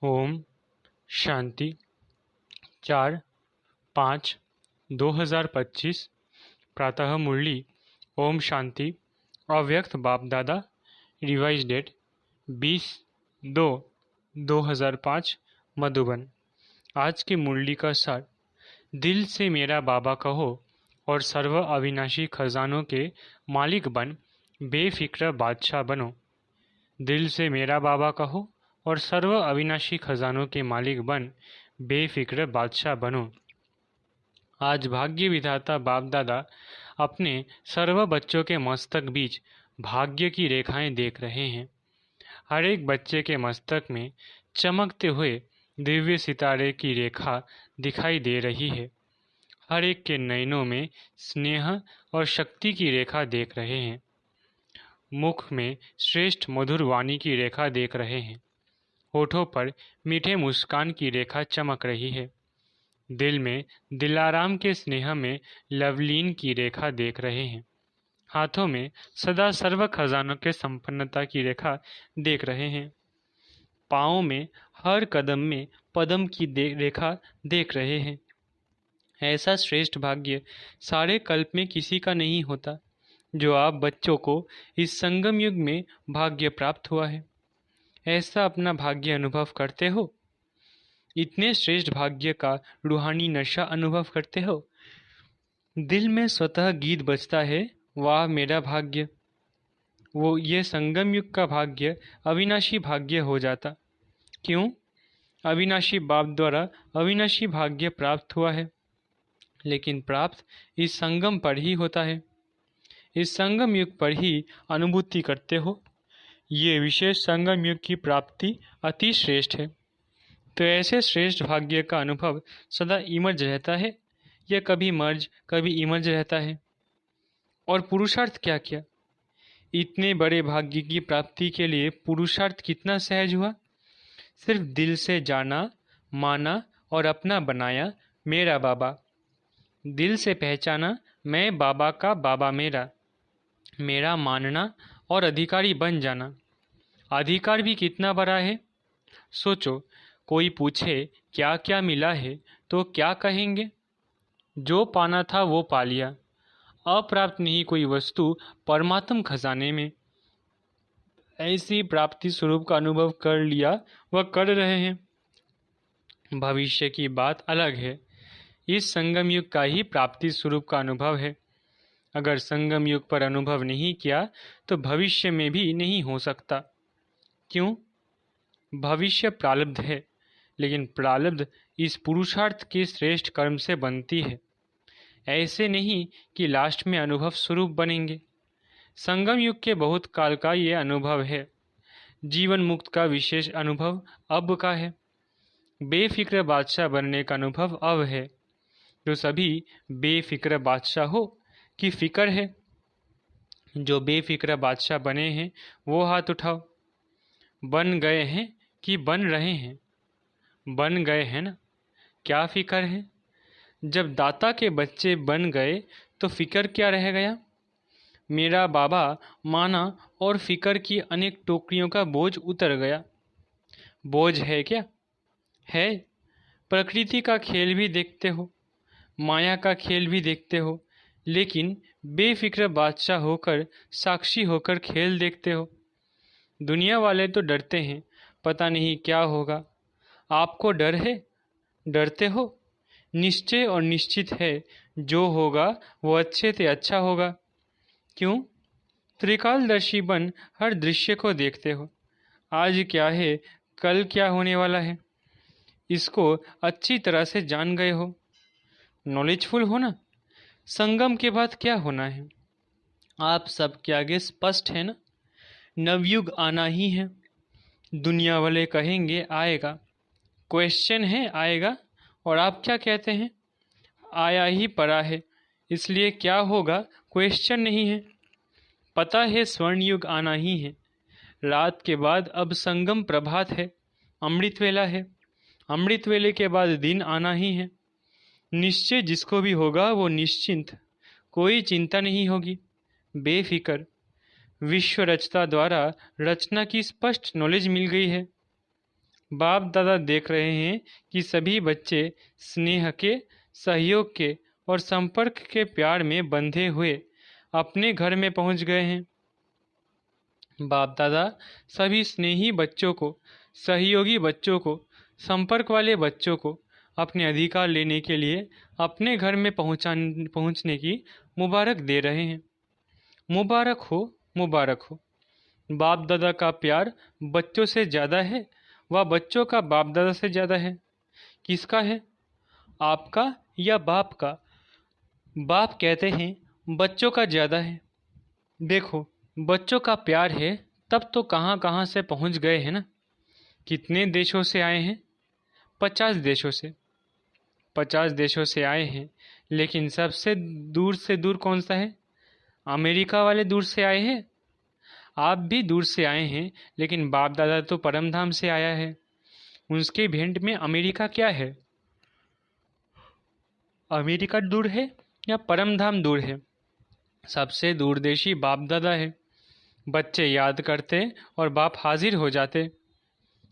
ओम शांति 4/5/2025 प्रातः मुरली। ओम शांति। अव्यक्त बाप दादा। Revise date 20/2/2005 Madhuban. आज की मुरली का सार। दिल से मेरा बाबा कहो और सर्व अविनाशी खजानों के मालिक बन बेफिक्र बादशाह बनो। दिल से मेरा बाबा कहो और सर्व अविनाशी खजानों के मालिक बन बेफिक्र बादशाह बनो। आज भाग्य विधाता बाप दादा अपने सर्व बच्चों के मस्तक बीच भाग्य की रेखाएं देख रहे हैं। हर एक बच्चे के मस्तक में चमकते हुए दिव्य सितारे की रेखा दिखाई दे रही है। हर एक के नयनों में स्नेह और शक्ति की रेखा देख रहे हैं। मुख में श्रेष्ठ मधुर वाणी की रेखा देख रहे हैं। होठों पर मीठे मुस्कान की रेखा चमक रही है। दिल में दिलाराम के स्नेह में लवलीन की रेखा देख रहे हैं। हाथों में सदा सर्व खजानों के संपन्नता की रेखा देख रहे हैं। पाँव में हर कदम में पद्म की रेखा देख रहे हैं। ऐसा श्रेष्ठ भाग्य सारे कल्प में किसी का नहीं होता जो आप बच्चों को इस संगम युग में भाग्य प्राप्त हुआ है। ऐसा अपना भाग्य अनुभव करते हो? इतने श्रेष्ठ भाग्य का रूहानी नशा अनुभव करते हो? दिल में स्वतः गीत बजता है, वाह मेरा भाग्य। वो ये संगम युग का भाग्य अविनाशी भाग्य हो जाता। क्यों? अविनाशी बाप द्वारा अविनाशी भाग्य प्राप्त हुआ है, लेकिन प्राप्त इस संगम पर ही होता है। इस संगम युग पर ही अनुभूति करते हो। ये विशेष संगम युग की प्राप्ति अति श्रेष्ठ है। तो ऐसे श्रेष्ठ भाग्य का अनुभव सदा इमर्ज रहता है या कभी मर्ज कभी इमर्ज रहता है। और पुरुषार्थ क्या किया? इतने बड़े भाग्य की प्राप्ति के लिए पुरुषार्थ कितना सहज हुआ। सिर्फ दिल से जाना, माना और अपना बनाया मेरा बाबा। दिल से पहचाना मैं बाबा का बाबा मेरा। मेरा मानना और अधिकारी बन जाना। अधिकार भी कितना बड़ा है। सोचो, कोई पूछे क्या क्या मिला है तो क्या कहेंगे? जो पाना था वो पा लिया। अप्राप्त नहीं कोई वस्तु परमात्म खजाने में। ऐसी प्राप्ति स्वरूप का अनुभव कर लिया, वह कर रहे हैं। भविष्य की बात अलग है। इस संगम युग का ही प्राप्ति स्वरूप का अनुभव है। अगर संगम युग पर अनुभव नहीं किया तो भविष्य में भी नहीं हो सकता। क्यों? भविष्य प्रारब्ध है, लेकिन प्रारब्ध इस पुरुषार्थ के श्रेष्ठ कर्म से बनती है। ऐसे नहीं कि लास्ट में अनुभव स्वरूप बनेंगे। संगम युग के बहुत काल का ये अनुभव है। जीवन मुक्त का विशेष अनुभव अब का है। बेफिक्र बादशाह बनने का अनुभव अब है। जो सभी बेफिक्र बादशाह हो कि फिक्र है? जो बेफिक्र बादशाह बने हैं वो हाथ उठाओ। बन गए हैं कि बन रहे हैं? बन गए हैं ना? क्या फिक्र है? जब दाता के बच्चे बन गए तो फिक्र क्या रह गया? मेरा बाबा माना और फिक्र की अनेक टोकरियों का बोझ उतर गया। बोझ है क्या? है। प्रकृति का खेल भी देखते हो, माया का खेल भी देखते हो, लेकिन बेफिक्र बादशाह होकर साक्षी होकर खेल देखते हो। दुनिया वाले तो डरते हैं, पता नहीं क्या होगा। आपको डर है? डरते हो? निश्चय और निश्चित है जो होगा वो अच्छे से अच्छा होगा। क्यों? त्रिकालदर्शी बन हर दृश्य को देखते हो। आज क्या है, कल क्या होने वाला है, इसको अच्छी तरह से जान गए हो। नॉलेजफुल हो ना। संगम के बाद क्या होना है आप सबके आगे स्पष्ट है ना। नवयुग आना ही है। दुनिया वाले कहेंगे आएगा। क्वेश्चन है आएगा, और आप क्या कहते हैं? आया ही पड़ा है, इसलिए क्या होगा क्वेश्चन नहीं है। पता है स्वर्ण युग आना ही है। रात के बाद अब संगम प्रभात है, अमृत वेला है। अमृत वेले के बाद दिन आना ही है। निश्चय जिसको भी होगा वो निश्चिंत, कोई चिंता नहीं होगी, बेफिक्र। विश्व रचता द्वारा रचना की स्पष्ट नॉलेज मिल गई है। बाप दादा देख रहे हैं कि सभी बच्चे स्नेह के, सहयोग के और संपर्क के प्यार में बंधे हुए अपने घर में पहुंच गए हैं। बाप दादा सभी स्नेही बच्चों को, सहयोगी बच्चों को, संपर्क वाले बच्चों को अपने अधिकार लेने के लिए अपने घर में पहुंचने की मुबारक दे रहे हैं। मुबारक हो, मुबारक हो। बाप दादा का प्यार बच्चों से ज़्यादा है व बच्चों का बाप दादा से ज़्यादा है। किसका है, आपका या बाप का? बाप कहते हैं बच्चों का ज़्यादा है। देखो, बच्चों का प्यार है तब तो कहाँ कहाँ से पहुँच गए हैं ना। कितने देशों से आए हैं? 50 देशों से। 50 देशों से आए हैं, लेकिन सबसे दूर कौन सा है? अमेरिका वाले दूर से आए हैं। आप भी दूर से आए हैं, लेकिन बाप दादा तो परम धाम से आया है। उसके भेंट में अमेरिका क्या है? अमेरिका दूर है या परम धाम दूर है? सबसे दूरदेशी बाप दादा है। बच्चे याद करते और बाप हाजिर हो जाते।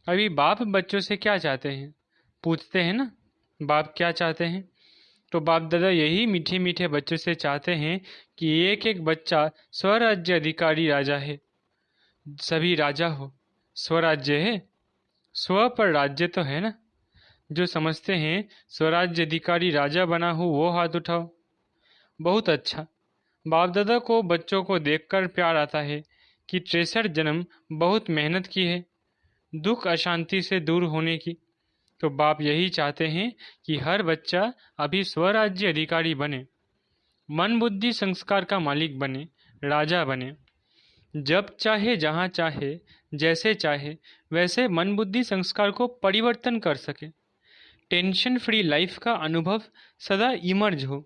अभी बाप बच्चों से क्या चाहते हैं? पूछते हैं ना, बाप क्या चाहते हैं? तो बाप दादा यही मीठे मीठे बच्चों से चाहते हैं कि एक एक बच्चा स्वराज्य अधिकारी राजा है। सभी राजा हो। स्वराज्य है, स्व पर राज्य तो है ना। जो समझते हैं स्वराज्य अधिकारी राजा बना हो वो हाथ उठाओ। बहुत अच्छा। बाप दादा को बच्चों को देखकर प्यार आता है कि 63 जन्म बहुत मेहनत की है दुख अशांति से दूर होने की। तो बाप यही चाहते हैं कि हर बच्चा अभी स्वराज्य अधिकारी बने, मन बुद्धि संस्कार का मालिक बने, राजा बने। जब चाहे, जहाँ चाहे, जैसे चाहे वैसे मन बुद्धि संस्कार को परिवर्तन कर सके। टेंशन फ्री लाइफ का अनुभव सदा इमर्ज हो।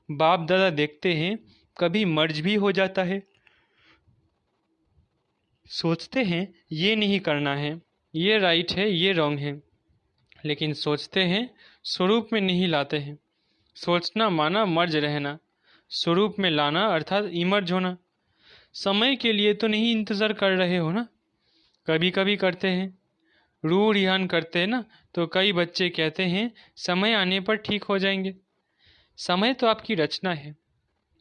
बाप दादा देखते हैं कभी मर्ज भी हो जाता है। सोचते हैं ये नहीं करना है, ये राइट है, ये रॉन्ग है, लेकिन सोचते हैं स्वरूप में नहीं लाते हैं। सोचना माना मर्ज रहना, स्वरूप में लाना अर्थात इमर्ज होना। समय के लिए तो नहीं इंतज़ार कर रहे हो ना। कभी कभी करते हैं, रूह रिहान करते हैं ना, तो कई बच्चे कहते हैं समय आने पर ठीक हो जाएंगे। समय तो आपकी रचना है।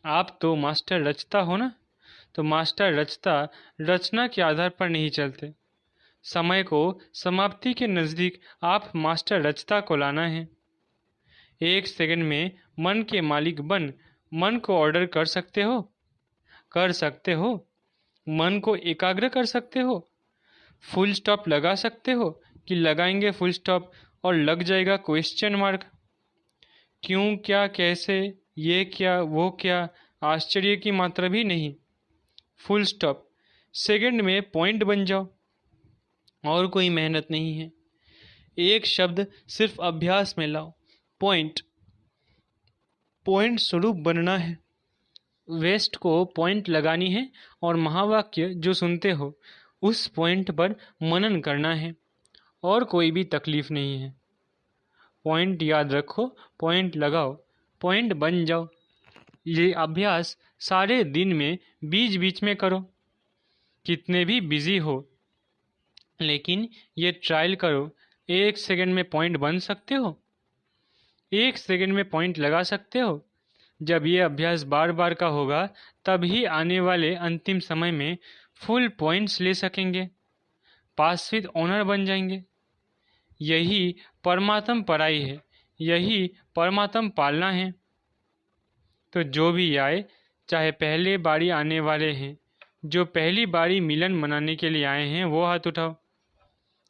आप तो मास्टर रचता हो ना। तो मास्टर रचता रचना के आधार पर नहीं चलते। समय को समाप्ति के नज़दीक आप मास्टर रचता को लाना है। 1 सेकंड में मन के मालिक बन मन को ऑर्डर कर सकते हो? कर सकते हो? मन को एकाग्र कर सकते हो? फुल स्टॉप लगा सकते हो कि लगाएंगे फुल स्टॉप और लग जाएगा क्वेश्चन मार्क? क्यों, क्या, कैसे, ये क्या, वो क्या, आश्चर्य की मात्रा भी नहीं। Full stop. सेकंड में पॉइंट बन जाओ। और कोई मेहनत नहीं है। एक शब्द सिर्फ अभ्यास में लाओ, पॉइंट। पॉइंट स्वरूप बनना है। वेस्ट को पॉइंट लगानी है और महावाक्य जो सुनते हो उस पॉइंट पर मनन करना है। और कोई भी तकलीफ नहीं है। पॉइंट याद रखो, पॉइंट लगाओ, पॉइंट बन जाओ। ये अभ्यास सारे दिन में बीच बीच में करो। कितने भी बिजी हो, लेकिन ये ट्रायल करो। 1 सेकंड में पॉइंट बन सकते हो? 1 सेकंड में पॉइंट लगा सकते हो? जब ये अभ्यास बार बार का होगा तभी आने वाले अंतिम समय में फुल पॉइंट्स ले सकेंगे, पास विद ऑनर बन जाएंगे। यही परमात्म पराई है, यही परमात्म पालना है। तो जो भी आए, चाहे पहले बारी आने वाले हैं, जो पहली बारी मिलन मनाने के लिए आए हैं वो हाथ उठाओ।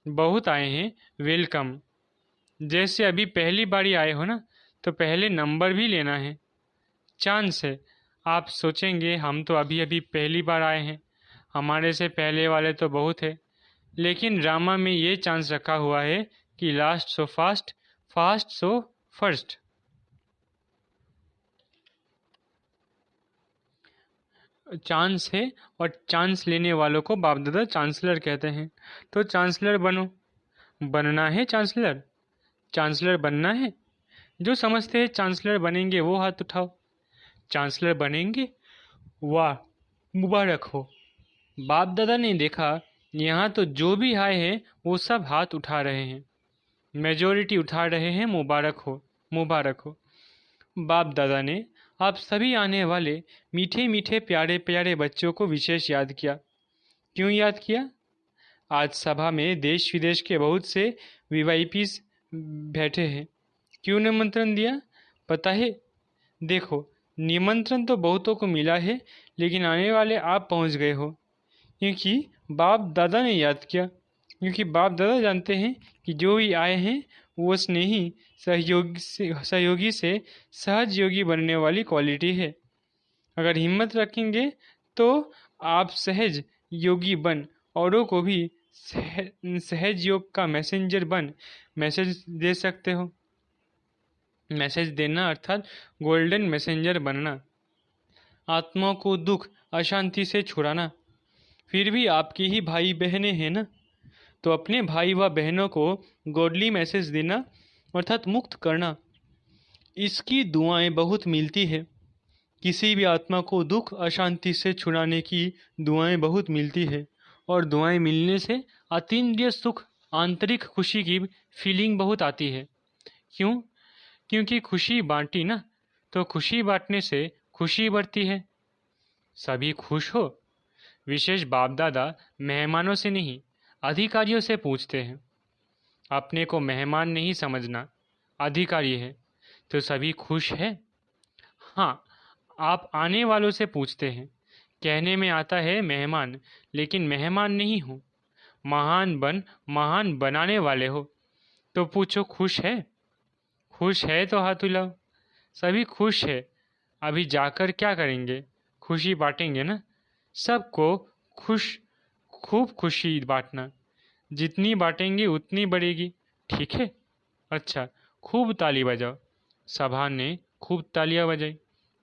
बहुत आए हैं, वेलकम। जैसे अभी पहली बारी आए हो ना, तो पहले नंबर भी लेना है। चांस है। आप सोचेंगे हम तो अभी अभी पहली बार आए हैं, हमारे से पहले वाले तो बहुत है। लेकिन ड्रामा में ये चांस रखा हुआ है कि last so fast, fast so first. Chance है और चांस लेने वालों को बाप दादा चांसलर कहते हैं। तो चांसलर बनो। बनना है चांसलर, चांसलर बनना है। जो समझते हैं चांसलर बनेंगे वो हाथ उठाओ। चांसलर बनेंगे? वाह, मुबारक हो। बाप दादा ने देखा यहाँ तो जो भी आए हैं वो सब हाथ उठा रहे हैं, मेजॉरिटी उठा रहे हैं। मुबारक हो, मुबारक हो। बाप दादा ने आप सभी आने वाले मीठे मीठे प्यारे प्यारे बच्चों को विशेष याद किया। क्यों याद किया? आज सभा में देश विदेश के बहुत से वीआईपीज बैठे हैं। क्यों निमंत्रण दिया? पता है? देखो, निमंत्रण तो बहुतों को मिला है, लेकिन आने वाले आप पहुंच गए हो, क्योंकि बाप दादा ने याद किया। क्योंकि बाप दादा जानते हैं कि जो भी आए हैं वो स्नेही सहयोगी से सहज योगी बनने वाली क्वालिटी है। अगर हिम्मत रखेंगे तो आप सहज योगी बन औरों को भी सहज योग का मैसेंजर बन मैसेज दे सकते हो। मैसेज देना अर्थात गोल्डन मैसेंजर बनना, आत्मा को दुख अशांति से छुड़ाना। फिर भी आपकी ही भाई बहनें हैं ना, तो अपने भाई व बहनों को गॉडली मैसेज देना अर्थात मुक्त करना। इसकी दुआएं बहुत मिलती है। किसी भी आत्मा को दुख अशांति से छुड़ाने की दुआएं बहुत मिलती है, और दुआएं मिलने से अतीन्द्रिय सुख, आंतरिक खुशी की फीलिंग बहुत आती है। क्यों? क्योंकि खुशी बांटी ना, तो खुशी बांटने से खुशी बढ़ती है। सभी खुश हो। विशेष बाप दादा मेहमानों से नहीं, अधिकारियों से पूछते हैं। अपने को मेहमान नहीं समझना, अधिकारी है। तो सभी खुश है? हाँ, आप आने वालों से पूछते हैं। कहने में आता है मेहमान, लेकिन मेहमान नहीं हो, महान बनाने वाले हो। तो पूछो खुश है? खुश है तो हाथ हिलाओ। सभी खुश है। अभी जाकर क्या करेंगे? खुशी बांटेंगे ना। सबको खुश, खूब खुशी बांटना। जितनी बांटेंगे उतनी बढ़ेगी, ठीक है? अच्छा, खूब ताली बजाओ। सभा ने खूब तालियां बजाई।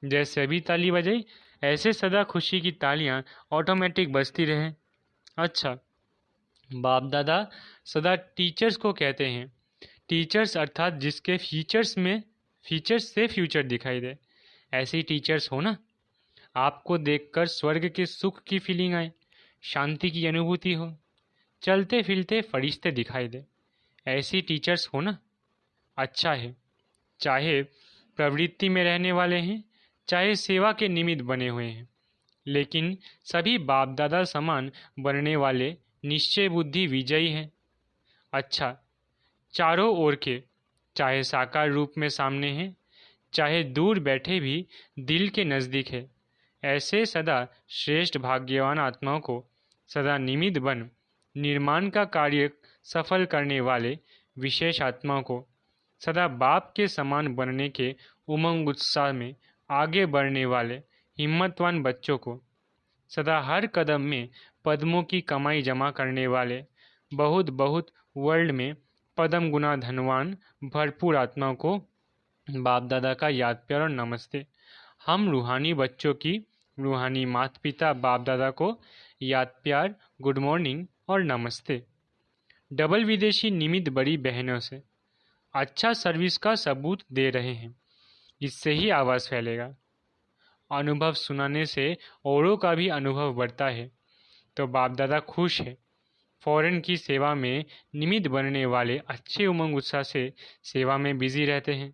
जैसे अभी ताली बजाई, ऐसे सदा खुशी की तालियां ऑटोमेटिक बजती रहें। अच्छा, बाप दादा सदा टीचर्स को कहते हैं। टीचर्स अर्थात जिसके फीचर्स से फ्यूचर दिखाई दे, ऐसे टीचर्स हो ना। आपको देखकर स्वर्ग के सुख की फीलिंग आए, शांति की अनुभूति हो, चलते फिरते फरिश्ते दिखाई दे, ऐसी टीचर्स हो ना। अच्छा है। चाहे प्रवृत्ति में रहने वाले हैं, चाहे सेवा के निमित्त बने हुए हैं, लेकिन सभी बाप दादा समान बनने वाले निश्चय बुद्धि विजयी हैं। अच्छा, चारों ओर के, चाहे साकार रूप में सामने हैं, चाहे दूर बैठे भी दिल के नज़दीक है, ऐसे सदा श्रेष्ठ भाग्यवान आत्माओं को सदा निमित्त बन निर्माण का कार्य सफल करने वाले विशेष आत्माओं को, सदा बाप के समान बनने के उमंग उत्साह में आगे बढ़ने वाले हिम्मतवान बच्चों को, सदा हर कदम में पद्मों की कमाई जमा करने वाले बहुत बहुत वर्ल्ड में पद्म गुना धनवान भरपूर आत्माओं को बाप दादा का याद प्यार और नमस्ते। हम रूहानी बच्चों की रूहानी माता पिता बाप दादा को याद प्यार, गुड मॉर्निंग और नमस्ते। डबल विदेशी निमित्त बड़ी बहनों से अच्छा सर्विस का सबूत दे रहे हैं। इससे ही आवाज़ फैलेगा। अनुभव सुनाने से औरों का भी अनुभव बढ़ता है। तो बाप दादा खुश है। फॉरेन की सेवा में निमित्त बनने वाले अच्छे उमंग उत्साह से सेवा में बिजी रहते हैं।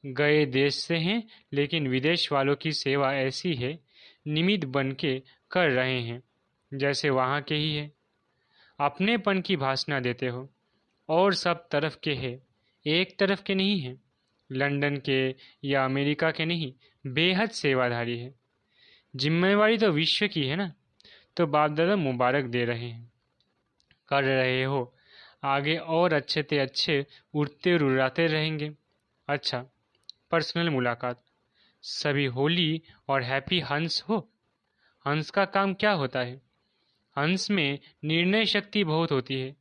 गए देश से हैं, लेकिन विदेश वालों की सेवा ऐसी है, निमित्त बन के कर रहे हैं जैसे वहाँ के ही है। अपनेपन की भाषणा देते हो, और सब तरफ के है, एक तरफ के नहीं है, लंदन के या अमेरिका के नहीं, बेहद सेवाधारी है। जिम्मेवारी तो विश्व की है ना। तो बाप दादा मुबारक दे रहे हैं। कर रहे हो, आगे और अच्छे से अच्छे उड़ते रुराते रहेंगे। अच्छा, पर्सनल मुलाकात। सभी होली और हैप्पी हंस हो। हंस का काम क्या होता है? हंस में निर्णय शक्ति बहुत होती है।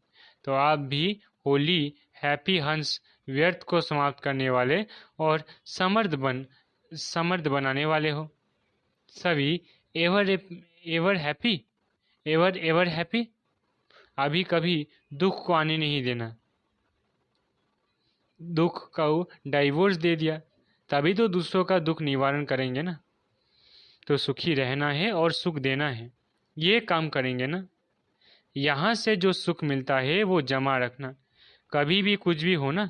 तो आप भी होली हैप्पी हंस, व्यर्थ को समाप्त करने वाले और समर्थ बनाने वाले हो। सभी एवर हैप्पी, एवर हैप्पी। अभी कभी दुख को आने नहीं देना। दुख को डाइवोर्स दे दिया, तभी तो दूसरों का दुख निवारण करेंगे ना। तो सुखी रहना है और सुख देना है, ये काम करेंगे ना। यहाँ से जो सुख मिलता है वो जमा रखना, कभी भी कुछ भी हो ना।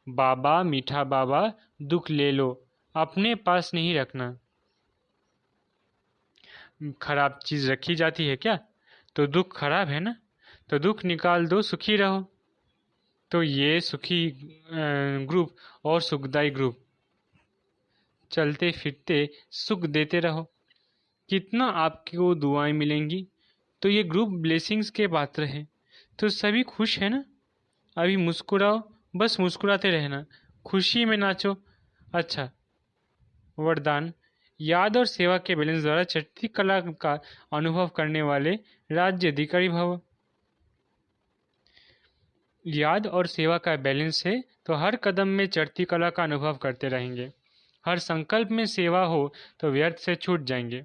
बाबा मीठा बाबा दुख ले लो, अपने पास नहीं रखना। खराब चीज़ रखी जाती है क्या? तो दुख खराब है ना, तो दुख निकाल दो, सुखी रहो। तो ये सुखी ग्रुप और सुखदाई ग्रुप चलते फिरते सुख देते रहो, कितना आपको दुआएं मिलेंगी। तो ये ग्रुप ब्लेसिंग्स के पात्र हैं। तो सभी खुश है ना? अभी मुस्कुराओ, बस मुस्कुराते रहना, खुशी में नाचो। अच्छा, वरदान। याद और सेवा के बैलेंस द्वारा चढ़ती कला का अनुभव करने वाले राज्य अधिकारी भव। याद और सेवा का बैलेंस है तो हर कदम में चढ़ती कला का अनुभव करते रहेंगे। हर संकल्प में सेवा हो तो व्यर्थ से छूट जाएंगे।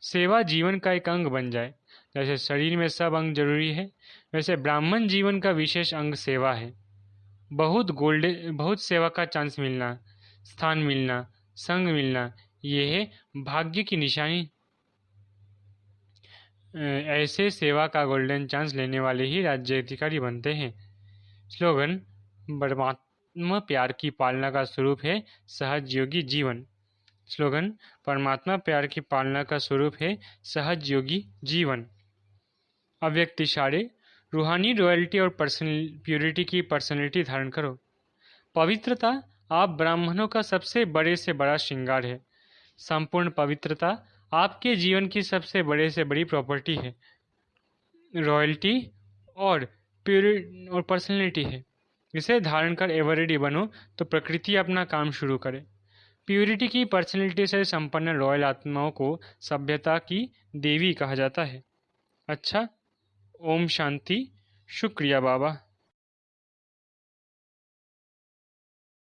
सेवा जीवन का एक अंग बन जाए। जैसे शरीर में सब अंग जरूरी है, वैसे ब्राह्मण जीवन का विशेष अंग सेवा है। बहुत सेवा का चांस मिलना, स्थान मिलना, संग मिलना, ये है भाग्य की निशानी। ऐसे सेवा का गोल्डन चांस लेने वाले ही राज्य अधिकारी बनते हैं। स्लोगन। परमात्मा प्यार की पालना का स्वरूप है सहज योगी जीवन। स्लोगन। परमात्मा प्यार की पालना का स्वरूप है सहज योगी जीवन। अव्यक्त इशारे। रूहानी रॉयल्टी और पर्सनल प्योरिटी की पर्सनैलिटी धारण करो। पवित्रता आप ब्राह्मणों का सबसे बड़े से बड़ा श्रृंगार है। संपूर्ण पवित्रता आपके जीवन की सबसे बड़े से बड़ी प्रॉपर्टी है। रॉयल्टी और प्योरिटी और पर्सनैलिटी है। इसे धारण कर एवर रेडी बनो तो प्रकृति अपना काम शुरू करे। प्योरिटी की पर्सनैलिटी से संपन्न रॉयल आत्माओं को सभ्यता की देवी कहा जाता है। अच्छा, ओम शांति। शुक्रिया बाबा।